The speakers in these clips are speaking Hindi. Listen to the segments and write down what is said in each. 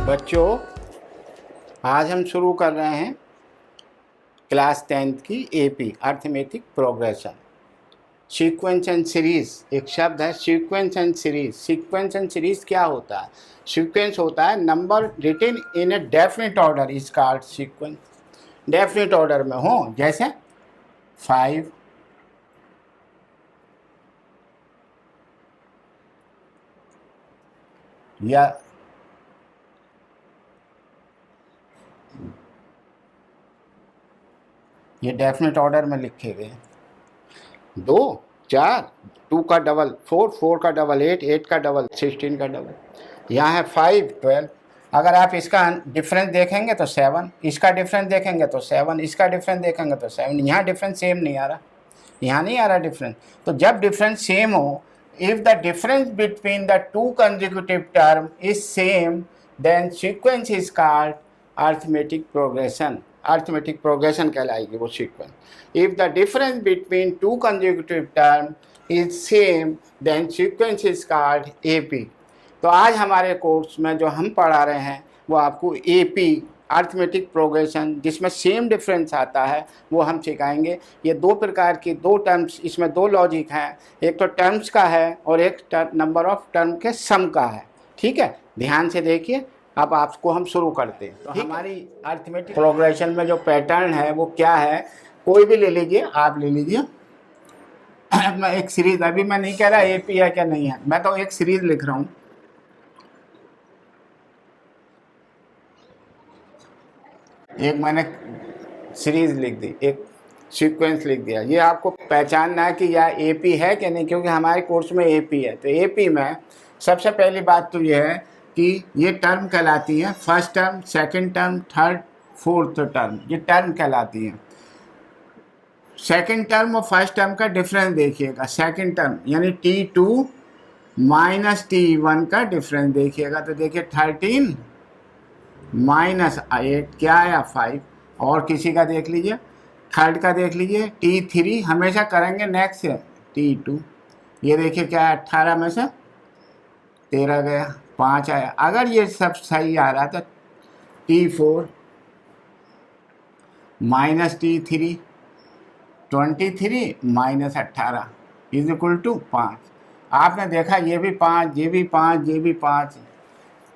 बच्चों, आज हम शुरू कर रहे हैं क्लास 10th की AP arithmetic progression sequence and series. एक शब्द है sequence and series. Sequence and series क्या होता है? सीक्वेंस होता है number written in a definite order is called sequence. Definite order में हो, जैसे 5, या ये डेफिनेट ऑर्डर में लिखे गए 2, 4, 2 का डबल 4, 4 का डबल 8, 8 का डबल 16 का डबल। यहाँ है 5, 12। अगर आप इसका डिफरेंस देखेंगे तो 7, इसका डिफरेंस देखेंगे तो 7, इसका डिफरेंस देखेंगे तो 7। यहाँ डिफरेंस सेम नहीं आ रहा, यहाँ नहीं आ रहा डिफरेंस। तो जब डिफरेंस सेम हो, if the difference between the two consecutive term is same, then sequence is called arithmetic progression. Arithmetic progression कहलाएगी वो sequence. If the difference between two consecutive term is same, then sequence is called AP. तो आज हमारे कोर्स में जो हम पढ़ा रहे हैं वो आपको एपी अर्थमेटिक प्रोग्रेशन, जिसमें सेम डिफरेंस आता है, वो हम सिखाएंगे। ये दो प्रकार की दो टर्म्स, इसमें दो लॉजिक हैं, एक तो टर्म्स का है और एक नंबर ऑफ टर्म के सम का है। ठीक है, ध्यान से देखिए। अब आपको हम शुरू करते हैं। तो हमारी अर्थमेटिक प्रोग्रेशन में जो पैटर्न है वो क्या है, कोई भी ले लीजिए, आप ले लीजिए। मैं एक सीरीज, अभी मैं नहीं कह रहा एपी है क्या नहीं है, मैं तो एक सीरीज लिख रहा हूँ। एक मैंने सीरीज लिख दी, एक सीक्वेंस लिख दिया। ये आपको पहचानना है कि यह एपी है कि नहीं, क्योंकि हमारे कोर्स में एपी है। तो एपी में सबसे पहली बात तो यह है कि ये टर्म कहलाती है first term, second term, third, fourth term, ये टर्म कहलाती है। सेकंड टर्म और फर्स्ट टर्म का डिफरेंस देखिएगा। सेकंड टर्म यानी T2 माइनस T1 का डिफरेंस देखिएगा। तो देखिए 13 माइनस 8 क्या आया 5। और किसी का देख लीजिए, थर्ड का देख लीजिए, T3 हमेशा करेंगे नेक्स्ट से T2। ये देखिए क्या है, 18 में से 13 गया, 5 आया। अगर ये सब सही आ रहा तो T4 minus T3 23 minus 18 is equal to 5। आपने देखा ये भी 5, ये भी 5, ये भी 5।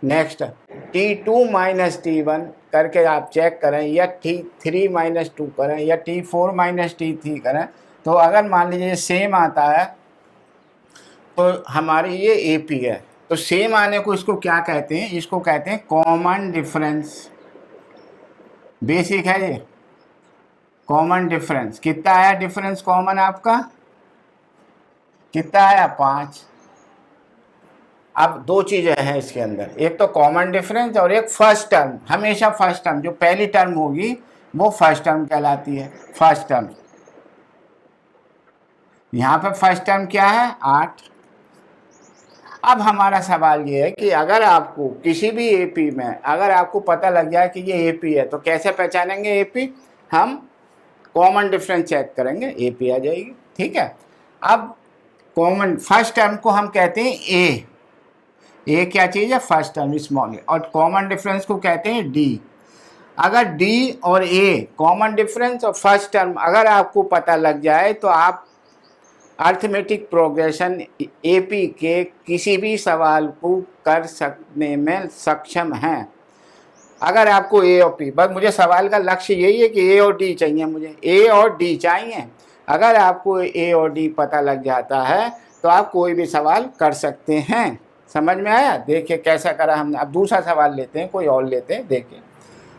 नेक्स्ट T2 माइनस T1 करके आप चेक करें, या T3 माइनस 2 करें, या T4 माइनस T3 करें। तो अगर मान लीजिए सेम आता है तो हमारी ये एपी है। तो सेम आने को इसको क्या कहते हैं? इसको कहते हैं कॉमन डिफरेंस। बेसिक है ये कॉमन डिफरेंस। कितना आया डिफरेंस कॉमन आपका? कितना आया? 5। अब दो चीज़ें हैं इसके अंदर, एक तो कॉमन डिफरेंस और एक फर्स्ट टर्म। हमेशा फर्स्ट टर्म, जो पहली टर्म होगी वो फर्स्ट टर्म कहलाती है। फर्स्ट टर्म, यहाँ पे फर्स्ट टर्म क्या है? 8। अब हमारा सवाल ये है कि अगर आपको किसी भी एपी में अगर आपको पता लग जाए कि ये एपी है, तो कैसे पहचानेंगे एपी? हम कॉमन डिफरेंस चेक करेंगे, एपी आ जाएगी। ठीक है। अब कॉमन फर्स्ट टर्म को हम कहते हैं ए। ए क्या चीज़ है? फर्स्ट टर्म, स्मॉल ए। और कॉमन डिफरेंस को कहते हैं डी। अगर डी और ए कॉमन डिफरेंस और फर्स्ट टर्म अगर आपको पता लग जाए तो आप अर्थमेटिक प्रोग्रेशन एपी के किसी भी सवाल को कर सकने में सक्षम हैं। अगर आपको ए और पी, बस मुझे सवाल का लक्ष्य यही है कि ए और डी चाहिए, मुझे ए और डी चाहिए। अगर आपको ए और डी पता लग जाता है तो आप कोई भी सवाल कर सकते हैं। समझ में आया? देखिए कैसा करा हमने। अब दूसरा सवाल लेते हैं, कोई और लेते हैं। देखिए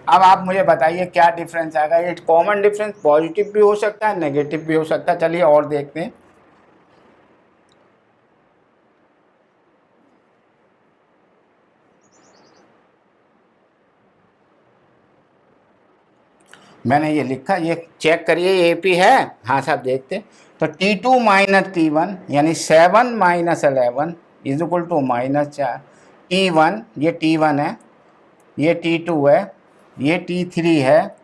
अब आप मुझे बताइए क्या डिफरेंस आएगा। ये कॉमन डिफरेंस पॉजिटिव भी हो सकता है, नेगेटिव भी हो सकता है। चलिए और देखते हैं। मैंने ये लिखा, ये चेक करिए एपी है। हाँ साहब देखते हैं। तो T2 माइनस T1 यानी 7 minus 11 is equal to -4। T1 ये T1 है, ये T2 है, ये T3 है,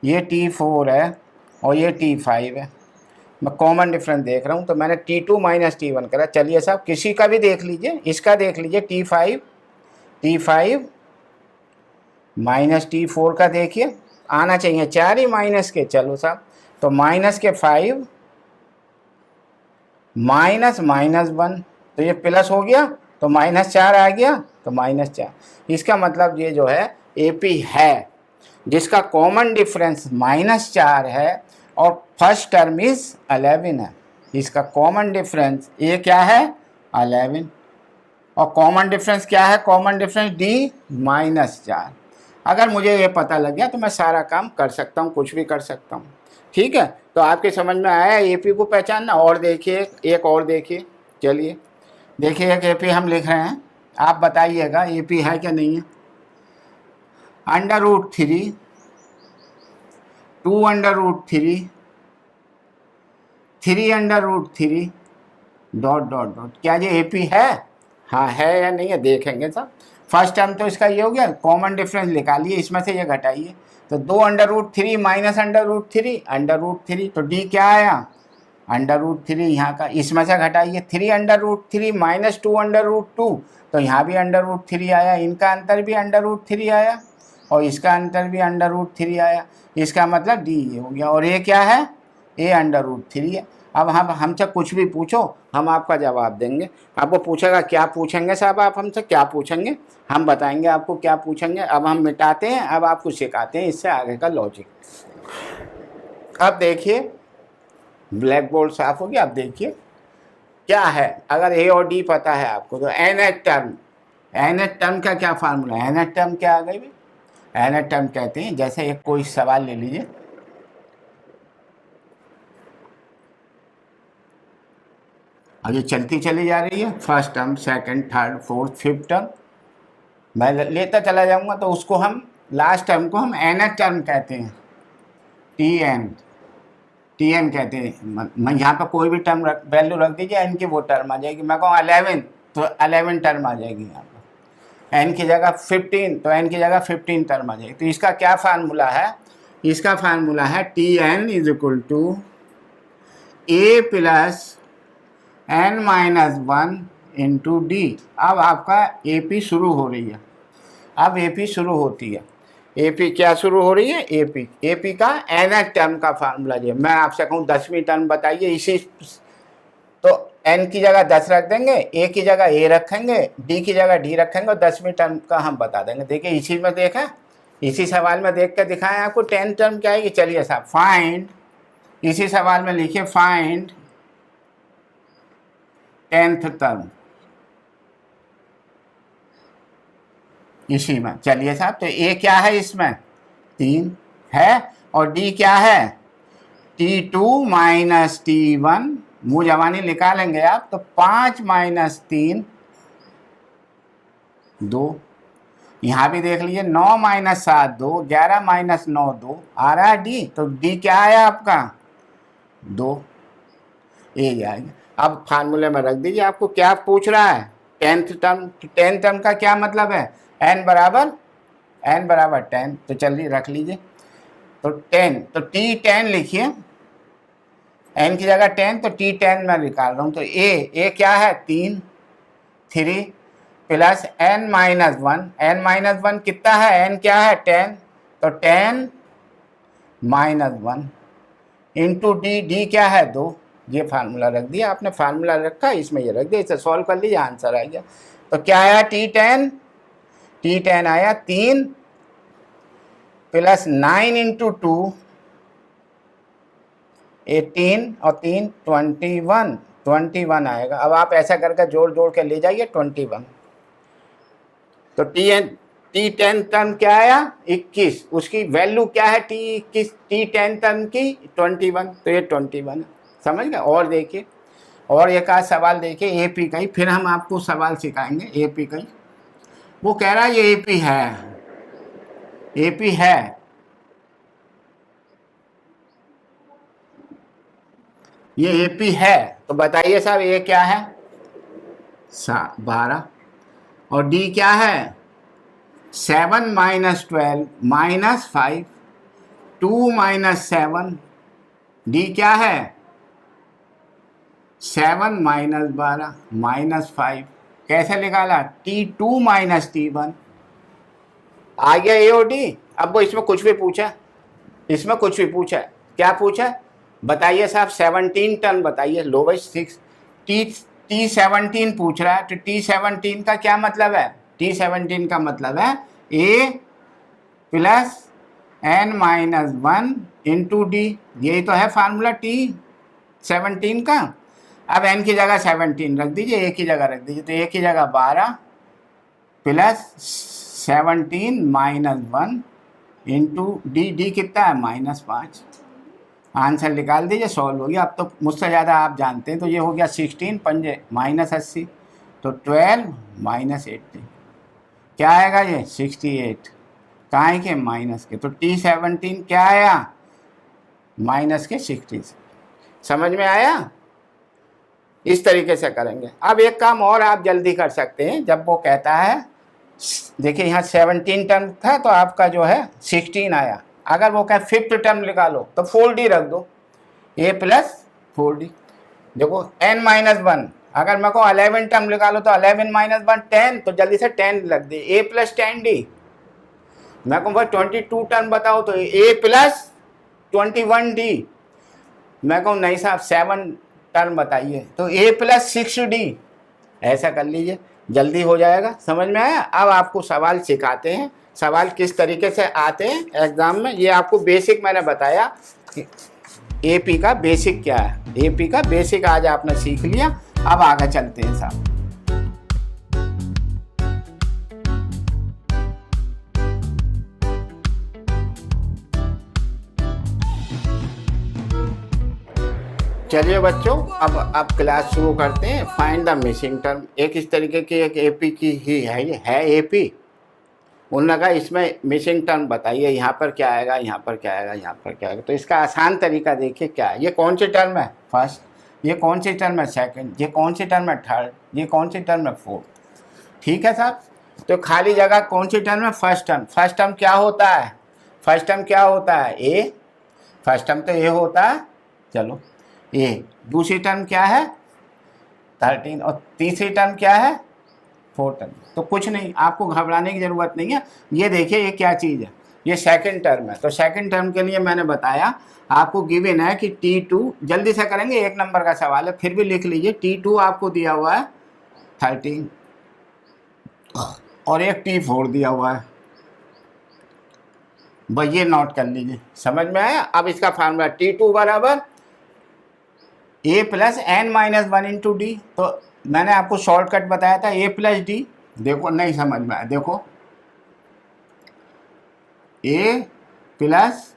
ये T4 है और ये T5 है। मैं कॉमन डिफरेंस देख रहा हूँ तो मैंने T2 माइनस T1 करा। चलिए साहब किसी का भी देख लीजिए, इसका देख लीजिए T5 माइनस टी 4 का देखिए आना चाहिए 4 ही माइनस के, चलो साहब तो माइनस के 5 माइनस माइनस 1 तो ये प्लस हो गया तो -4 आ गया तो -4। इसका मतलब ये जो है AP है जिसका कॉमन डिफरेंस -4 है और फर्स्ट टर्म इज 11 है। इसका कॉमन डिफरेंस ये क्या है 11 और कॉमन डिफरेंस क्या है, कॉमन डिफरेंस D -4। अगर मुझे ये पता लग गया तो मैं सारा काम कर सकता हूँ, कुछ भी कर सकता हूँ। ठीक है, तो आपके समझ में आया AP को पहचानना। और देखिए एक और देखिए, चलिए देखिए एक AP हम लिख रहे हैं, आप बताइएगा AP है क्या नहीं है। √3 2√3 3√3 ... क्या ये AP है? हाँ है या नहीं है देखेंगे साहब। फर्स्ट टर्म तो इसका ये हो गया, कॉमन डिफरेंस निकालिए, इसमें से ये घटाइए तो 2√3 माइनस √3 तो D क्या आया √3 यहाँ का, इसमें से घटाइए 3√3 माइनस 2√2 तो यहाँ भी √3 आया, इनका अंतर भी √3 आया और इसका अंतर भी √3 आया। इसका मतलब D ये हो गया और ये क्या है, ये √3 है। अब हम हमसे कुछ भी पूछो हम आपका जवाब देंगे। आपको पूछेगा क्या पूछेंगे साहब, आप हमसे क्या पूछेंगे, हम बताएंगे आपको क्या पूछेंगे। अब हम मिटाते हैं, अब आपको सिखाते हैं इससे आगे का लॉजिक। अब देखिए ब्लैक बोर्ड साफ हो गया। अब देखिए क्या है, अगर A और D पता है आपको तो nth टर्म का क्या फार्मूला है, nth टर्म क्या आ गई भाई, nth टर्म कहते हैं जैसे एक कोई सवाल ले लीजिए, और ये चलती चली जा रही है first term second third fourth fifth term, मैं लेता चला जाऊंगा तो उसको हम लास्ट टर्म को हम nth टर्म कहते हैं, TN कहते हैं। मैं यहाँ पर कोई भी टर्म वैल्यू रख दीजिए, n की वो टर्म आ जाएगी। मैं कहूँ 11 तो 11 टर्म आ जाएगी यहाँ पर, n की जगह 15 तो n की जगह 15 टर्म आ जाएगी। तो इसका क्या फार्मूला है, इसका फार्मूला है TN = A + n-1 × D। अब आपका AP शुरू हो रही है, अब AP शुरू होती है। AP क्या शुरू हो रही है, AP का nth टर्म का फार्मूला जो मैं आपसे कहूँ 10वीं टर्म बताइए, इसी तो n की जगह 10 रख देंगे, A की जगह A रखेंगे, D की जगह D रखेंगे और 10वीं टर्म का हम बता देंगे। देखिए इसी में देखा, इसी सवाल में देख कर दिखाएं आपको 10th टर्म क्या आएगी। चलिए साहब फाइंड, इसी सवाल में लिखिए फाइंड 10th टर्म, इसी में। चलिए साहब तो A क्या है इसमें 3 है और D क्या है T2 - T1, मुँह जवानी निकालेंगे आप तो 5 - 3 2। यहाँ भी देख लीजिए 9 - 7 2, 11 - 9 2 आ रहा है D, तो D क्या आया आपका 2, ये आएगा। अब फार्मूले में रख दीजिए, आपको क्या पूछ रहा है 10th टर्म। 10th टर्म का क्या मतलब है, n बराबर 10, तो चलिए रख लीजिए तो 10 तो T10 लिखिए, n की जगह 10 तो T10 मैं निकाल रहा हूँ तो A क्या है 3 प्लस n-1 कितना है, n क्या है 10 तो 10 - 1 इंटू D क्या है 2। ये फार्मूला रख दिया आपने, फार्मूला रखा इसमें ये रख दिया, इसे सॉल्व कर लीजिए आंसर आ गया। तो क्या आया T10 आया 3 प्लस 9 × 2 18 और 3 21 आएगा। अब आप ऐसा करके जोड़ के ले जाइए 21, तो T10 टर्म क्या आया 21, उसकी वैल्यू क्या है T10 टर्म की 21, तो ये 21 है, समझ गए। और देखिए और एक आध सवाल देखिए AP का ही, फिर हम आपको सवाल सिखाएंगे AP का ही। वो कह रहा है ये AP है, ये AP है, तो बताइए साहब ये क्या है 12 और D क्या है 7 - 12 -5 2 - 7, D क्या है 7 - 12 -5, कैसे निकाला T2 - T1, आ गया ए और डी। अब वो इसमें कुछ भी पूछा, इसमें कुछ भी पूछा, क्या पूछा बताइए साहब, 17 टर्म बताइए, लो भाई 6 T17 पूछ रहा है, तो T17 का क्या मतलब है, T17 का मतलब है A plus n-1 into D, यही तो है फार्मूला T17 का। अब n की जगह 17 रख दीजिए, a की जगह रख दीजिए, तो a की जगह 12 प्लस 17 माइनस 1 इंटू डी कितना है -5। आंसर निकाल दीजिए, सॉल्व हो गया। अब तो मुझसे ज़्यादा आप जानते हैं, तो ये हो गया 16 पंजे -80, तो 12 -80 क्या आएगा ये 68, कहाँ के माइनस के, तो T17 क्या आया माइनस के 60। समझ में आया? इस तरीके से करेंगे। अब एक काम और आप जल्दी कर सकते हैं, जब वो कहता है देखिए यहाँ 17 टर्म था तो आपका जो है 16 आया, अगर वो कहे 5th टर्म निकालो तो 4D रख दो, a प्लस 4D। देखो n-1, अगर मैं को 11 टर्म निकालो तो 11 - 1 10, तो जल्दी से 10 रख दे, a प्लस 10D। मैं कहूँ भाई 22 टर्म बताओ तो a प्लस 21D। मैं कहूँ नहीं साहब 7 टर्म बताइए तो a प्लस 6D। ऐसा कर लीजिए, जल्दी हो जाएगा। समझ में आया? अब आपको सवाल सिखाते हैं, सवाल किस तरीके से आते हैं एग्जाम में। ये आपको बेसिक मैंने बताया, एपी का बेसिक क्या है, एपी का बेसिक आज आपने सीख लिया। अब आगे चलते हैं साहब। चलिए बच्चों, अब क्लास शुरू करते हैं। फाइंड द मिसिंग टर्म, एक इस तरीके की एक एपी की ही है, ये है एपी। उन्होंने कहा इसमें मिसिंग टर्म बताइए, यहाँ पर क्या आएगा, यहाँ पर क्या आएगा, यहाँ पर क्या आएगा। तो इसका आसान तरीका देखिए क्या है। ये कौन सी टर्म है फर्स्ट, ये कौन सी टर्म है सेकंड, ये कौन सी टर्म है थर्ड, ये कौन सी टर्म है फोर्थ। ठीक है साहब, तो खाली जगह कौन सी टर्म है फर्स्ट टर्म। फर्स्ट टर्म क्या होता है, फर्स्ट टर्म क्या होता है ए, फर्स्ट टर्म तो ए होता है, चलो ए। दूसरी टर्म क्या है 13, और तीसरी टर्म क्या है 14। तो कुछ नहीं, आपको घबराने की ज़रूरत नहीं है। ये देखिए ये क्या चीज़ है, ये सेकंड टर्म है। तो सेकंड टर्म के लिए मैंने बताया आपको गिवन है कि T2, जल्दी से करेंगे, 1 नंबर का सवाल है, फिर भी लिख लीजिए। T2 आपको दिया हुआ है 13 और एक T4 दिया हुआ है, भाई ये नोट कर लीजिए। समझ में आया? अब इसका फार्मूला T2 बराबर a plus n-1 into D. तो मैंने आपको शॉर्टकट बताया था a प्लस डी। देखो नहीं समझ में आया, देखो a प्लस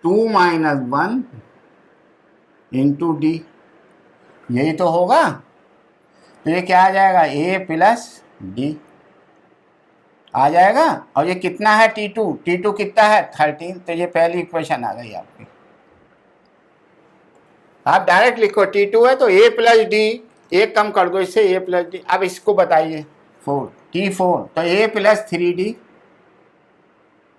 2 - 1 इंटू डी, यही तो होगा। तो ये क्या आ जाएगा a प्लस डी आ जाएगा। और ये कितना है T2 कितना है 13, तो ये पहली इक्वेशन आ गई आपकी। आप डायरेक्ट लिखो T2 है तो a प्लस डी, एक कम कर दो इससे a प्लस डी। अब इसको बताइए 4 T4, तो a प्लस 3D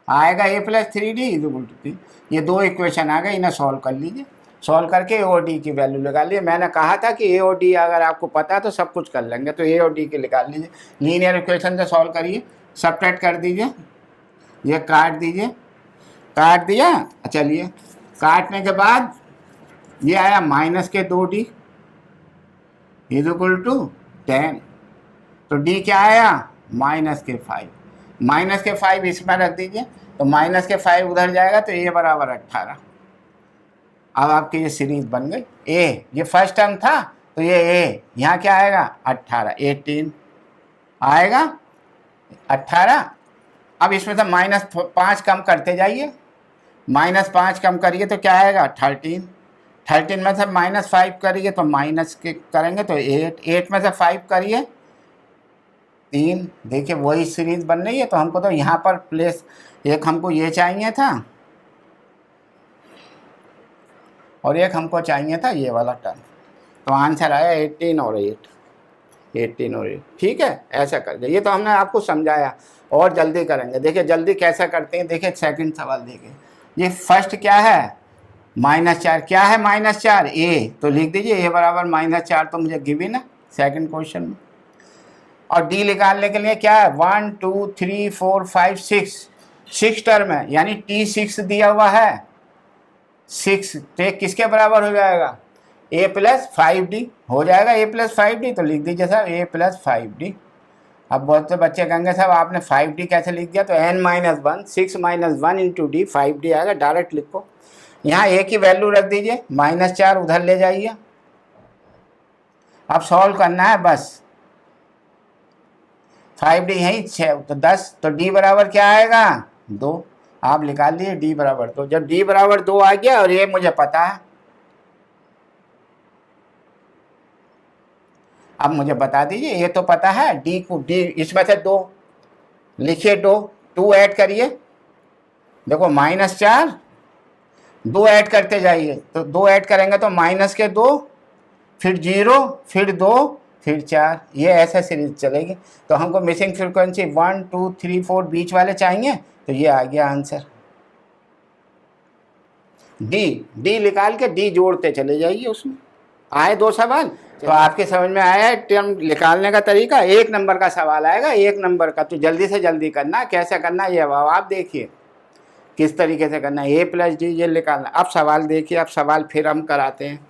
आएगा, a plus 3D equal to 3। ये दो इक्वेशन आ गए, इन्हें सॉल्व कर लीजिए। सॉल्व करके a और d की वैल्यू लगा लीजिए। मैंने कहा था कि a और d अगर आपको पता है तो सब कुछ कर लेंगे, तो a और d की निकाल लीजिए। लीनियर इक्वेशन से सॉल्व करिए, सब्ट्रैक्ट कर दीजिए, ये काट दीजिए, काट दिया। चलिए काटने के बाद ये आया माइनस के 2D इज इक्वल टू 10, तो D क्या आया माइनस के 5, माइनस के 5 इसमें रख दीजिए, तो माइनस के 5 उधर जाएगा तो a बराबर 18। अब आपकी ये सीरीज बन गई। a ये फर्स्ट टर्म था तो ये a यहाँ क्या आएगा 18, 18 आएगा 18। अब इसमें से -5 कम करते जाइए, -5 कम करिए तो क्या आएगा 13, 13 में से -5 करिए तो माइनस के करेंगे तो 8, 8 में से 5 करिए 3। देखिए वही सीरीज बन रही है। तो हमको तो यहाँ पर प्लेस एक हमको ये चाहिए था और एक हमको चाहिए था ये वाला टर्म, तो आंसर आया 18 और 8, 18 और 8। ठीक है, ऐसा कर दे। ये तो हमने आपको समझाया, और जल्दी करेंगे। देखिए जल्दी कैसा करते हैं, देखिए सेकंड सवाल देखिए। ये फर्स्ट क्या है -4, क्या है -4 a, तो लिख दीजिए a बराबर -4, तो मुझे गिवन है सेकंड क्वेश्चन में। और डी निकालने के लिए क्या है, 1 2 3 4 5 6 टर्म है, यानी T6 दिया हुआ है 6, तो ये किसके बराबर हो जाएगा, a प्लस 5d हो जाएगा, a प्लस 5d, तो लिख दीजिए साहब a प्लस 5d। अब बहुत से बच्चे कहेंगे साहब आपने 5d कैसे लिख दिया, तो n-1 6 - 1 इंटू डी 5d आएगा, डायरेक्ट लिखो। यहाँ a की वैल्यू रख दीजिए, -4 उधर ले जाइए। अब सॉल्व करना है बस, 5d यहीं 6 तो 10, तो d बराबर क्या आएगा 2। आप निकाल लिए d बराबर 2। जब d बराबर 2 आ गया और ये मुझे पता है, अब मुझे बता दीजिए, ये तो पता है d को, d इसमें से 2 लिखिए, 2 ऐड करिए, देखो -4 2 ऐड करते जाइए, तो 2 ऐड करेंगे तो माइनस के 2, फिर 0, फिर 2, फिर 4, ये ऐसे सीरीज चलेगी। तो हमको मिसिंग फ्रीक्वेंसी 1 2 3 4 बीच वाले चाहिए, तो ये आ गया आंसर डी निकाल के डी जोड़ते चले जाइए। उसमें आए 2 सवाल, तो आपके समझ में आया है टर्म निकालने का तरीका। 1 नंबर का सवाल आएगा, 1 नंबर का, तो जल्दी से जल्दी करना। कैसे करना ये अब आप देखिए किस तरीके से करना है, a प्लस डी ये निकालना। अब सवाल देखिए, अब सवाल फिर हम कराते हैं।